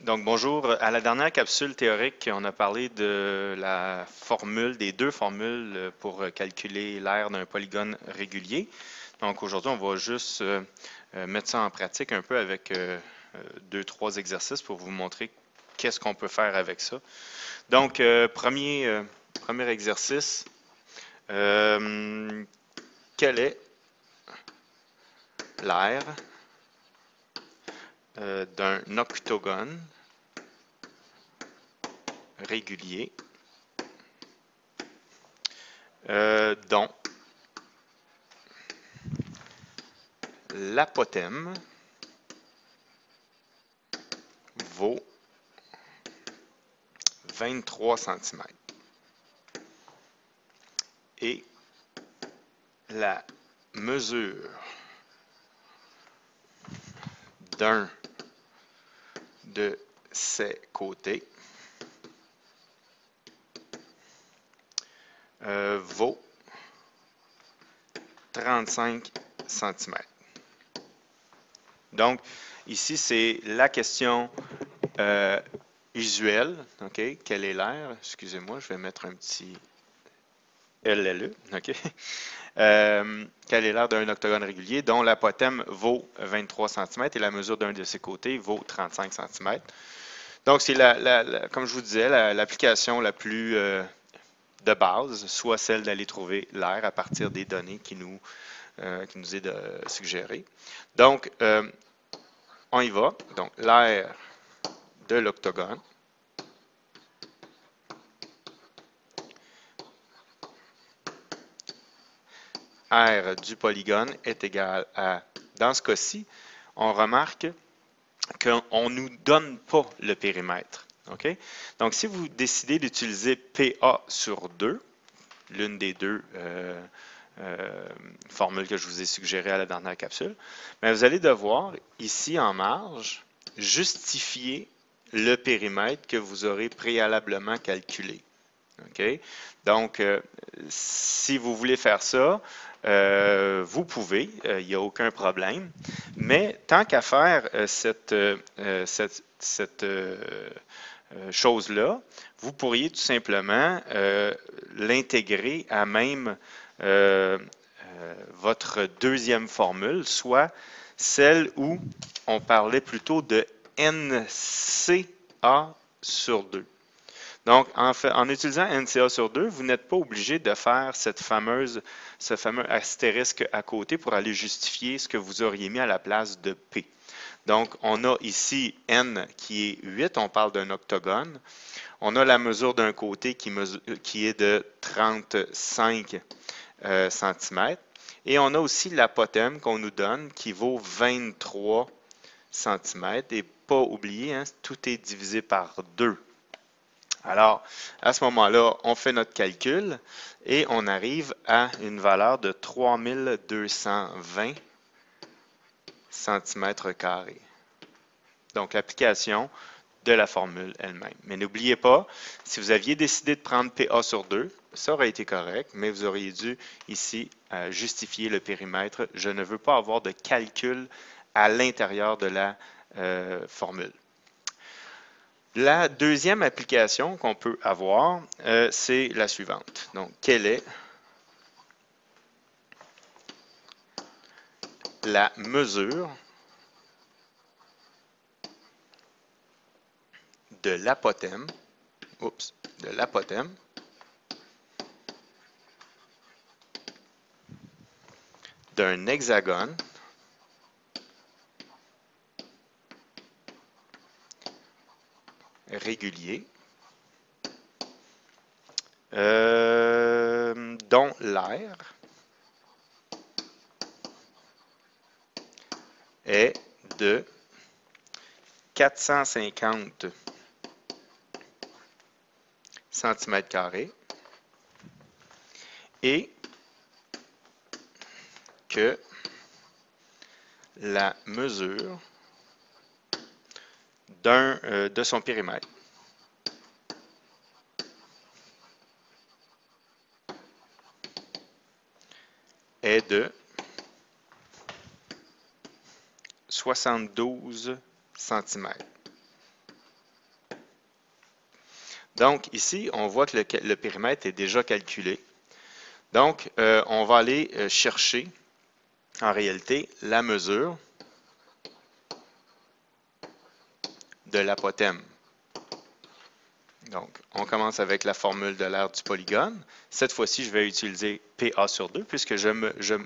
Donc bonjour. À la dernière capsule théorique, on a parlé de la formule, des deux formules pour calculer l'aire d'un polygone régulier. Donc aujourd'hui, on va juste mettre ça en pratique un peu avec deux, trois exercices pour vous montrer qu'est-ce qu'on peut faire avec ça. Donc premier exercice, quelle est l'aire d'un octogone régulier dont l'apothème vaut 23 cm et la mesure d'un de ses côtés vaut 35 cm. Donc, ici, c'est la question usuelle. OK? Quelle est l'aire? Excusez-moi, je vais mettre un petit LLE. OK? Quelle est l'aire d'un octogone régulier dont l'apothème vaut 23 cm et la mesure d'un de ses côtés vaut 35 cm. Donc, c'est comme je vous disais, l'application la plus de base, soit celle d'aller trouver l'aire à partir des données qui nous est suggérée. Donc, on y va. Donc, l'aire de l'octogone R du polygone est égal à, dans ce cas-ci, on remarque qu'on ne nous donne pas le périmètre. OK? Donc, si vous décidez d'utiliser PA sur 2, l'une des deux formules que je vous ai suggérées à la dernière capsule, mais vous allez devoir, ici en marge, justifier le périmètre que vous aurez préalablement calculé. OK? Donc, si vous voulez faire ça, vous pouvez, il n'y a aucun problème. Mais tant qu'à faire cette chose-là, vous pourriez tout simplement l'intégrer à même votre deuxième formule, soit celle où on parlait plutôt de NCA sur 2. Donc, en utilisant NCA sur 2, vous n'êtes pas obligé de faire ce fameux astérisque à côté pour aller justifier ce que vous auriez mis à la place de P. Donc, on a ici N qui est 8, on parle d'un octogone. On a la mesure d'un côté qui est de 35 cm. Et on a aussi l'apothème qu'on nous donne qui vaut 23 cm. Et pas oublier, hein, tout est divisé par 2. Alors, à ce moment-là, on fait notre calcul et on arrive à une valeur de 3220 cm². Donc, l'application de la formule elle-même. Mais n'oubliez pas, si vous aviez décidé de prendre PA sur 2, ça aurait été correct, mais vous auriez dû ici justifier le périmètre. Je ne veux pas avoir de calcul à l'intérieur de la formule. La deuxième application qu'on peut avoir, c'est la suivante. Donc, quelle est la mesure de l'apothème, d'un hexagone régulier dont l'aire est de 450 cm² et que la mesure de son périmètre est de 72 cm. Donc ici, on voit que le périmètre est déjà calculé. Donc, on va aller chercher, en réalité, la mesure de l'apothème. Donc, on commence avec la formule de l'aire du polygone. Cette fois-ci, je vais utiliser PA sur 2, puisque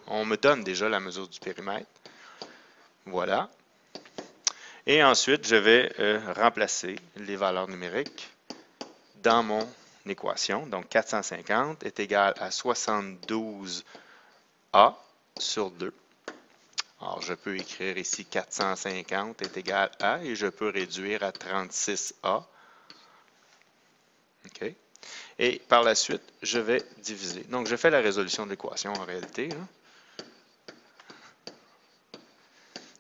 on me donne déjà la mesure du périmètre. Voilà. Et ensuite, je vais remplacer les valeurs numériques dans mon équation. Donc, 450 est égal à 72A sur 2. Alors, je peux écrire ici 450 est égal à, et je peux réduire à 36A. OK. Et par la suite, je vais diviser. Donc, je fais la résolution de l'équation en réalité. Là.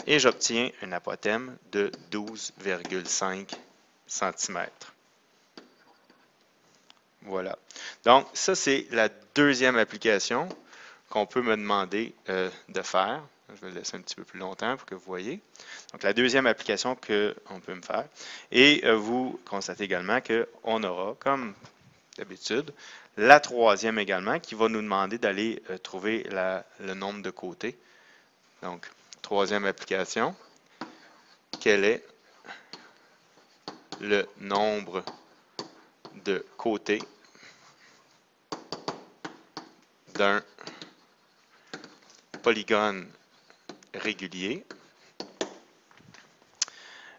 Et j'obtiens un apothème de 12,5 cm. Voilà. Donc, ça, c'est la deuxième application qu'on peut me demander de faire. Je vais le laisser un petit peu plus longtemps pour que vous voyez. Donc, la deuxième application qu'on peut me faire. Et vous constatez également qu'on aura, comme d'habitude, la troisième également qui va nous demander d'aller trouver le nombre de côtés. Donc, troisième application. Quel est le nombre de côtés d'un polygone régulier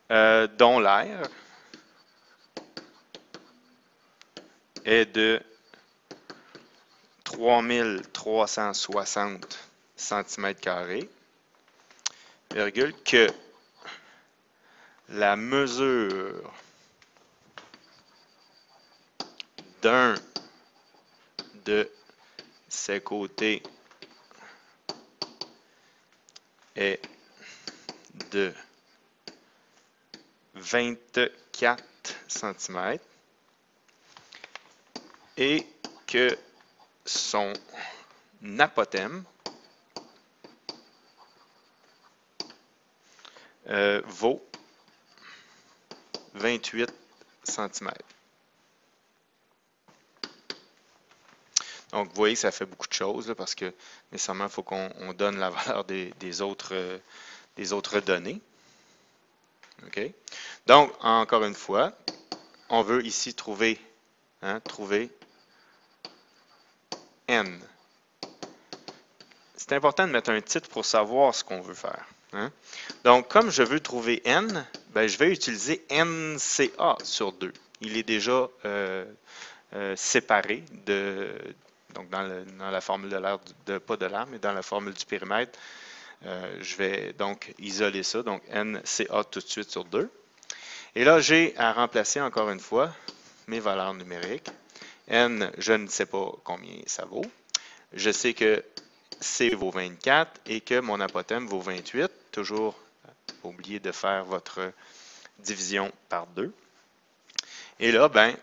dont l'aire est de 3360 cm², virgule, que la mesure d'un de ses côtés est de 24 cm et que son apothème vaut 28 cm. Donc, vous voyez, ça fait beaucoup de choses là, parce que nécessairement, il faut qu'on donne la valeur des autres données. OK? Donc, encore une fois, on veut ici trouver N. C'est important de mettre un titre pour savoir ce qu'on veut faire. Hein? Donc, comme je veux trouver N, ben, je vais utiliser NCA sur 2. Il est déjà séparé donc dans la formule de l'aire, pas de l'aire, mais dans la formule du périmètre. Je vais donc isoler ça, donc NCA tout de suite sur 2. Et là, j'ai à remplacer encore une fois mes valeurs numériques. N, je ne sais pas combien ça vaut. Je sais que C vaut 24 et que mon apothème vaut 28. Toujours, pas oublier de faire votre division par 2. Et là, ben,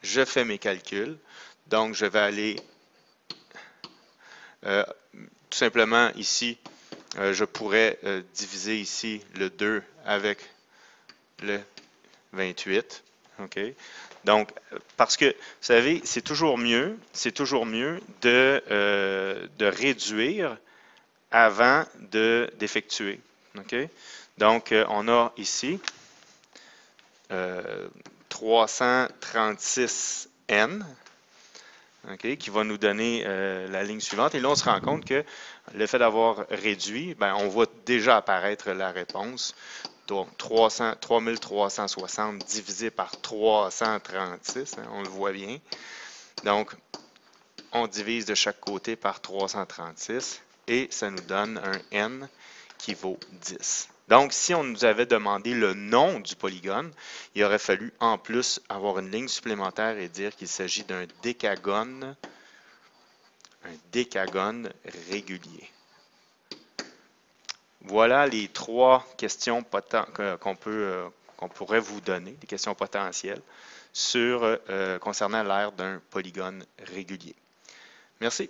je fais mes calculs. Donc, je vais aller tout simplement ici, je pourrais diviser ici le 2 avec le 28. OK? Donc, parce que, vous savez, c'est toujours mieux de réduire avant d'effectuer. OK? Donc, on a ici 336N, okay, qui va nous donner la ligne suivante. Et là, on se rend compte que le fait d'avoir réduit, ben, on voit déjà apparaître la réponse. Donc, 3360 divisé par 336, hein, on le voit bien. Donc, on divise de chaque côté par 336 et ça nous donne un N qui vaut 10. Donc, si on nous avait demandé le nom du polygone, il aurait fallu en plus avoir une ligne supplémentaire et dire qu'il s'agit d'un décagone régulier. Voilà les 3 questions qu'on pourrait vous donner, des questions potentielles concernant l'aire d'un polygone régulier. Merci.